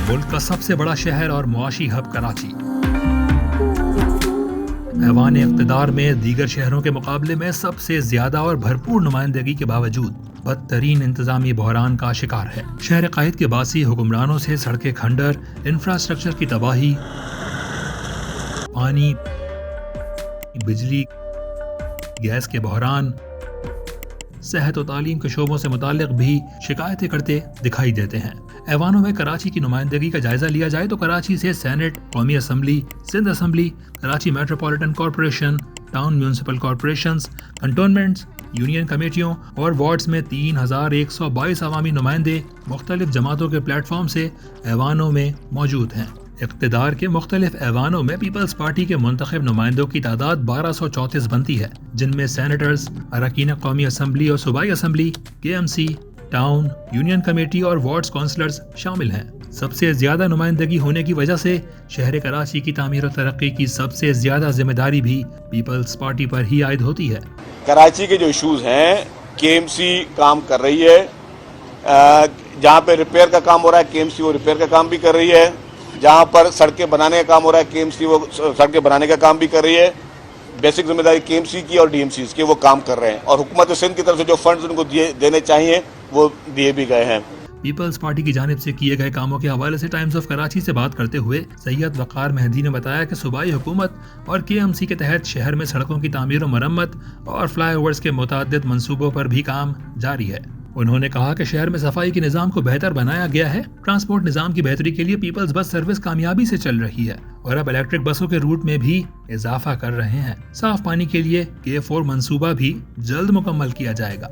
ملک کا سب سے بڑا شہر اور معاشی ہب کراچی ایوان اقتدار میں دیگر شہروں کے مقابلے میں سب سے زیادہ اور بھرپور نمائندگی کے باوجود بدترین انتظامی بحران کا شکار ہے۔ شہر قائد کے باسی حکمرانوں سے سڑکیں کھنڈر، انفراسٹرکچر کی تباہی، پانی، بجلی، گیس کے بحران، صحت و تعلیم کے شعبوں سے متعلق بھی شکایتیں کرتے دکھائی دیتے ہیں۔ ایوانوں میں کراچی کی نمائندگی کا جائزہ لیا جائے تو کراچی سے سینٹ، قومی assembly, Sindh assembly, Karachi metropolitan corporation, town municipal corporations, cantonments, union کمیٹیوں اور وارڈز میں 3122 عوامی نمائندے مختلف جماعتوں کے پلیٹ فارم سے ایوانوں میں موجود ہیں۔ اقتدار کے مختلف ایوانوں میں پیپلز پارٹی کے منتخب نمائندوں کی تعداد 1234 بنتی ہے، جن میں سینیٹرز، اراکین قومی اسمبلی اور صوبائی assembly, KMC، town, union committee اور وارڈز کونسلرز شامل ہیں۔ سب سے زیادہ نمائندگی ہونے کی وجہ سے شہر کراچی کی تعمیر و ترقی کی سب سے زیادہ ذمہ داری بھی پیپلز پارٹی پر ہی عائد ہوتی ہے۔ کراچی کے جو ایشوز ہیں، KMC کام کر رہی ہے، جہاں پہ ریپیئر کا کام ہو رہا ہے KMC وہ ریپیئر کا کام بھی کر رہی ہے، جہاں پر سڑکیں بنانے کا کام ہو رہا ہے KMC وہ سڑکیں بنانے کا کام بھی کر رہی ہے۔ بیسک ذمہ داری KMC کی اور DMCs کی وہ کام کر رہے ہیں، اور حکومت سندھ کی طرف سے جو فنڈز ان کو دینے چاہیے وہ دیے بھی گئے ہیں۔ پیپلز پارٹی کی جانب سے کیے گئے کاموں کے حوالے سے ٹائمز آف کراچی سے بات کرتے ہوئے سید وقار مہدی نے بتایا کہ صوبائی حکومت اور KMC کے تحت شہر میں سڑکوں کی تعمیر و مرمت اور فلائی اوورز کے متعدد منصوبوں پر بھی کام جاری ہے۔ انہوں نے کہا کہ شہر میں صفائی کے نظام کو بہتر بنایا گیا ہے۔ ٹرانسپورٹ نظام کی بہتری کے لیے پیپلز بس سروس کامیابی سے چل رہی ہے اور اب الیکٹرک بسوں کے روٹ میں بھی اضافہ کر رہے ہیں۔ صاف پانی کے لیے K4 منصوبہ بھی جلد مکمل کیا جائے گا۔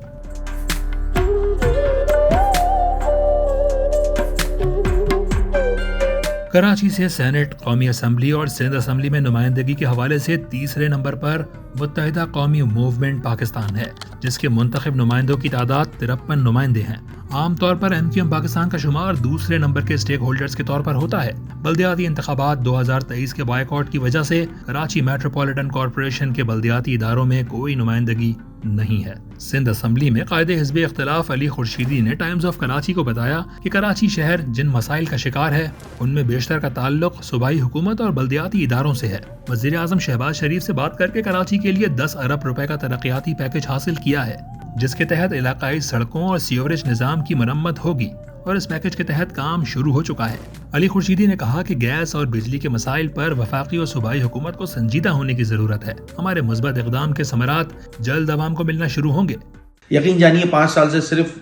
کراچی سے سینٹ، قومی اسمبلی اور سندھ اسمبلی میں نمائندگی کے حوالے سے تیسرے نمبر پر متحدہ قومی موومنٹ پاکستان ہے، جس کے منتخب نمائندوں کی تعداد 53 نمائندے ہیں۔ عام طور پر MQM پاکستان کا شمار دوسرے نمبر کے سٹیک ہولڈرز کے طور پر ہوتا ہے۔ بلدیاتی انتخابات 2023 کے بائیکاٹ کی وجہ سے کراچی میٹروپولیٹن کارپوریشن کے بلدیاتی اداروں میں کوئی نمائندگی نہیں ہے۔ سندھ اسمبلی میں قائد حزب اختلاف علی خورشیدی نے ٹائمز آف کراچی کو بتایا کہ کراچی شہر جن مسائل کا شکار ہے ان میں بیشتر کا تعلق صوبائی حکومت اور بلدیاتی اداروں سے ہے۔ وزیر اعظم شہباز شریف سے بات کر کے کراچی کے لیے 10 ارب روپے کا ترقیاتی پیکج حاصل کیا ہے، جس کے تحت علاقائی سڑکوں اور سیوریج نظام کی مرمت ہوگی اور اس پیکج کے تحت کام شروع ہو چکا ہے۔ علی خورشیدی نے کہا کہ گیس اور بجلی کے مسائل پر وفاقی اور صوبائی حکومت کو سنجیدہ ہونے کی ضرورت ہے۔ ہمارے مثبت اقدام کے ثمرات جلد عوام کو ملنا شروع ہوں گے۔ یقین جانیے 5 سال سے صرف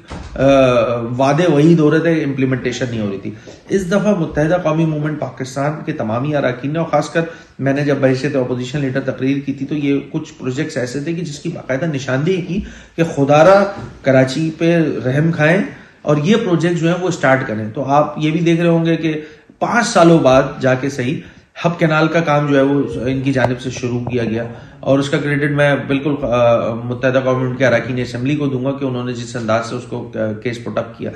وعدے وحید ہو رہے تھے، امپلیمنٹیشن نہیں ہو رہی تھی۔ اس دفعہ متحدہ قومی موومنٹ پاکستان کے تمامی اراکین نے، اور خاص کر میں نے جب بحیثیت اپوزیشن لیڈر تقریر کی تھی تو یہ کچھ پروجیکٹس ایسے تھے کہ جس کی باقاعدہ نشاندہی کی کہ خدارا کراچی پہ رحم کھائیں اور یہ پروجیکٹ جو ہیں وہ سٹارٹ کریں۔ تو آپ یہ بھی دیکھ رہے ہوں گے کہ 5 سالوں بعد جا کے صحیح ہب کینال کا کام جو ہے وہ ان کی جانب سے شروع کیا گیا، اور اس کا کریڈٹ میں بالکل متحدہ قوم کے اراکین اسمبلی کو دوں گا کہ انہوں نے جس انداز سے اس کو کیس پٹ اپ کیا۔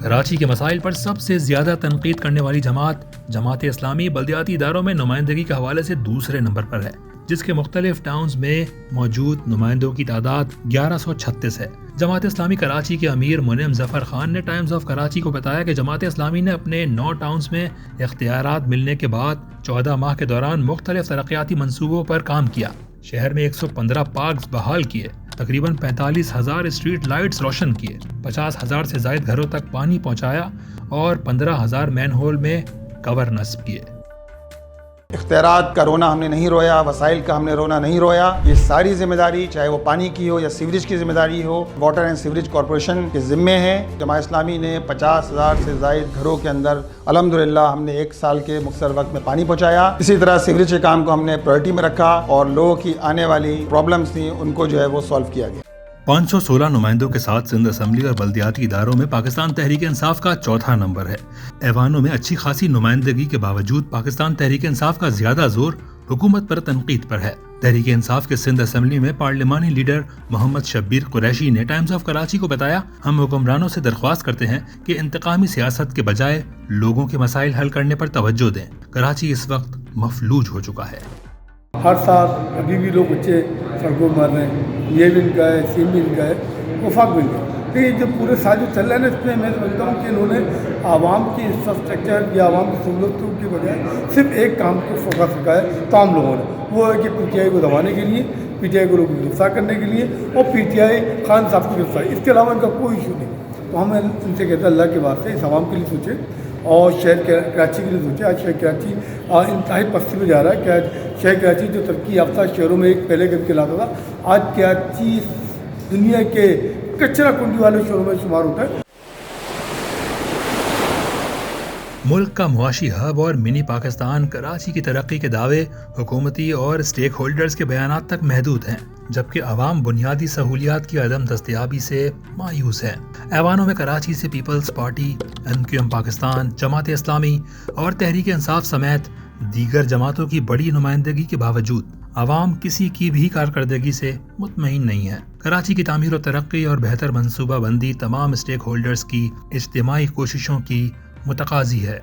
کراچی کے مسائل پر سب سے زیادہ تنقید کرنے والی جماعت اسلامی بلدیاتی اداروں میں نمائندگی کے حوالے سے دوسرے نمبر پر ہے، جس کے مختلف ٹاؤنز میں موجود نمائندوں کی تعداد 1136 ہے۔ جماعت اسلامی کراچی کے امیر منعم ظفر خان نے ٹائمز آف کراچی کو بتایا کہ جماعت اسلامی نے اپنے 9 ٹاؤنز میں اختیارات ملنے کے بعد 14 ماہ کے دوران مختلف ترقیاتی منصوبوں پر کام کیا۔ شہر میں 115 پارکس بحال کیے، تقریباً 45,000 اسٹریٹ لائٹس روشن کیے، 50,000 سے زائد گھروں تک پانی پہنچایا اور 15,000 مین ہول میں کور نصب کیے۔ اختیارات کا رونا ہم نے نہیں رویا، وسائل کا ہم نے رونا نہیں رویا۔ یہ ساری ذمہ داری چاہے وہ پانی کی ہو یا سیوریج کی ذمہ داری ہو، واٹر اینڈ سیوریج کارپوریشن کے ذمے ہے۔ جماعت اسلامی نے 50,000 سے زائد گھروں کے اندر الحمدللہ ہم نے 1 سال کے مختصر وقت میں پانی پہنچایا۔ اسی طرح سیوریج کے کام کو ہم نے پرائرٹی میں رکھا اور لوگوں کی آنے والی پرابلمز تھیں ان کو جو ہے وہ سالو کیا گیا۔ 516 نمائندوں کے ساتھ سندھ اسمبلی اور بلدیاتی اداروں میں پاکستان تحریک انصاف کا 4تھا نمبر ہے۔ ایوانوں میں اچھی خاصی نمائندگی کے باوجود پاکستان تحریک انصاف کا زیادہ زور حکومت پر تنقید پر ہے۔ تحریک انصاف کے سندھ اسمبلی میں پارلیمانی لیڈر محمد شبیر قریشی نے ٹائمز آف کراچی کو بتایا، ہم حکمرانوں سے درخواست کرتے ہیں کہ انتقامی سیاست کے بجائے لوگوں کے مسائل حل کرنے پر توجہ دیں۔ کراچی اس وقت مفلوج ہو چکا ہے۔ ہر سال ابھی بھی لوگ بچے سڑکوں مار رہے ہیں، یہ بھی ان کا ہے، سیم بھی ان کا ہے، وفاق بھی ان کا ہے۔ لیکن جو پورے سال جو چل رہا ہے نا اس میں میں سمجھتا ہوں کہ انہوں نے عوام کی انفراسٹرکچر یا عوام کی سہولتوں کی بجائے صرف ایک کام کو فوکس رکھا ہے تمام لوگوں نے، وہ ہے کہ پی ٹی آئی کو دبانے کے لیے، پی ٹی آئی کو لوگوں کو گرفتار کرنے کے لیے اور پی ٹی آئی خان صاحب کی گرفتاری، اس کے علاوہ ان کا کوئی ایشو نہیں۔ تو ہم ان سے کہتے ہیں اللہ کے واسطے اس عوام کے لیے سوچیں اور شہر کراچی کے لیے سوچیں۔ آج شہر کراچی انتہائی پستی میں جا رہا ہے کہ شہر کراچی جو ترقی یافتہ شہروں میں ایک پہلے کر کے لاتا تھا، آج کراچی دنیا کے کچرا کنڈی والے شہروں میں شمار ہوتا ہے۔ ملک کا معاشی ہب اور منی پاکستان کراچی کی ترقی کے دعوے حکومتی اور اسٹیک ہولڈرز کے بیانات تک محدود ہیں، جبکہ عوام بنیادی سہولیات کی عدم دستیابی سے مایوس ہے۔ ایوانوں میں کراچی سے Peoples party, MQM Pakistan, Jamaat Islami اور تحریک انصاف سمیت دیگر جماعتوں کی بڑی نمائندگی کے باوجود عوام کسی کی بھی کارکردگی سے مطمئن نہیں ہے۔ کراچی کی تعمیر و ترقی اور بہتر منصوبہ بندی تمام اسٹیک ہولڈرز کی اجتماعی کوششوں کی متقاضی ہے۔